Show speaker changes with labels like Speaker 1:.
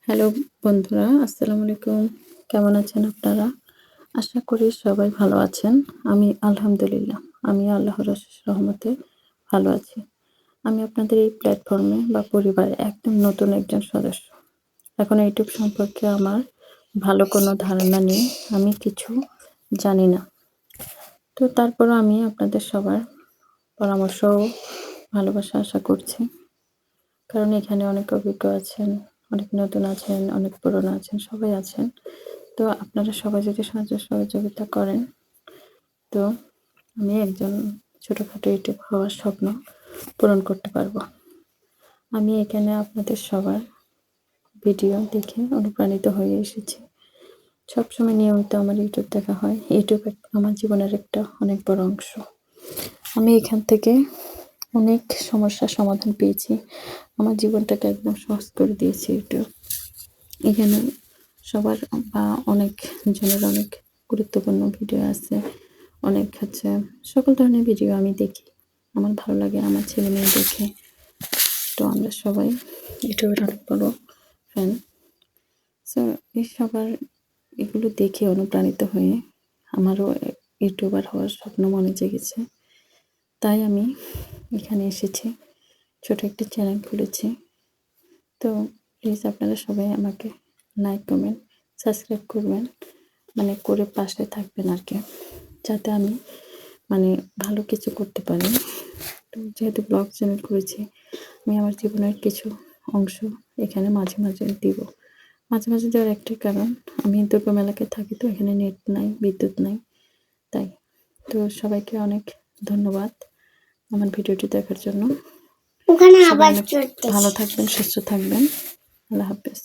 Speaker 1: Hello বন্ধুরা, আসসালামু আলাইকুম। কেমন আছেন আপনারা? আশা করি সবাই ভালো আছেন। আমি আলহামদুলিল্লাহ, আমি আল্লাহর অশেষ রহমতে ভালো আছি। আমি আপনাদের এই প্ল্যাটফর্মে বা পরিবারে একদম নতুন একজন সদস্য। এখন ইউটিউব সম্পর্কে আমার ভালো কোনো ধারণা নেই। আমি কিছু জানি না। তো তারপরও আমি আপনাদের সবার পরামর্শ ও ভালোবাসা আশা করছি। কারণ এখানে অনেক অভিজ্ঞ আছেন, অনেক নতুন আছেন, অনেক পুরনো আছেন, সবাই আছেন। তো আপনারা সবাই যদি সাহায্য সহযোগিতা করেন, তো আমি একজন ছোটোখাটো ইউটিউব হওয়ার স্বপ্ন পূরণ করতে পারবো। আমি এখানে আপনাদের সবার ভিডিও দেখে অনুপ্রাণিত হয়ে এসেছি। সবসময় নিয়মিত আমার ইউটিউব দেখা হয়। ইউটিউব আমার জীবনের একটা অনেক বড় অংশ। আমি এখান থেকে অনেক সমস্যার সমাধান পেয়েছি। আমার জীবনটাকে একদম সহজ করে দিয়েছে ইউটিউব। এখানে সবার বা অনেক জনের অনেক গুরুত্বপূর্ণ ভিডিও আছে। অনেক সকল ধরনের ভিডিও আমি দেখি। আমার ভালো লাগে, আমার ছেলেমেয়ে দেখে। তো আমরা সবাই ইউটিউবের অনেক বড় ফ্যান। সো এই সবার এগুলো দেখে অনুপ্রাণিত হয়ে আমারও ইউটিউবার হওয়ার স্বপ্ন মনে জেগেছে। তাই আমি এখানে এসেছি, ছোটো একটি চ্যানেল খুলেছি। তো প্লিজ আপনারা সবাই আমাকে লাইক, কমেন্ট, সাবস্ক্রাইব করবেন, করে পাশে থাকবেন আর কি, যাতে আমি ভালো কিছু করতে পারি। তো যেহেতু ব্লগ চ্যানেল করেছি, আমি আমার জীবনের কিছু অংশ এখানে মাঝে মাঝে দিব। মাঝে মাঝে দেওয়ার একটাই কারণ, আমি দুর্গম এলাকায় থাকি, তো এখানে নেট নাই, বিদ্যুৎ নাই, তাই। তো সবাইকে অনেক ধন্যবাদ আমার ভিডিওটি দেখার জন্য। সবাই অনেক ভালো থাকবেন, সুস্থ থাকবেন। আল্লাহ হাফেজ।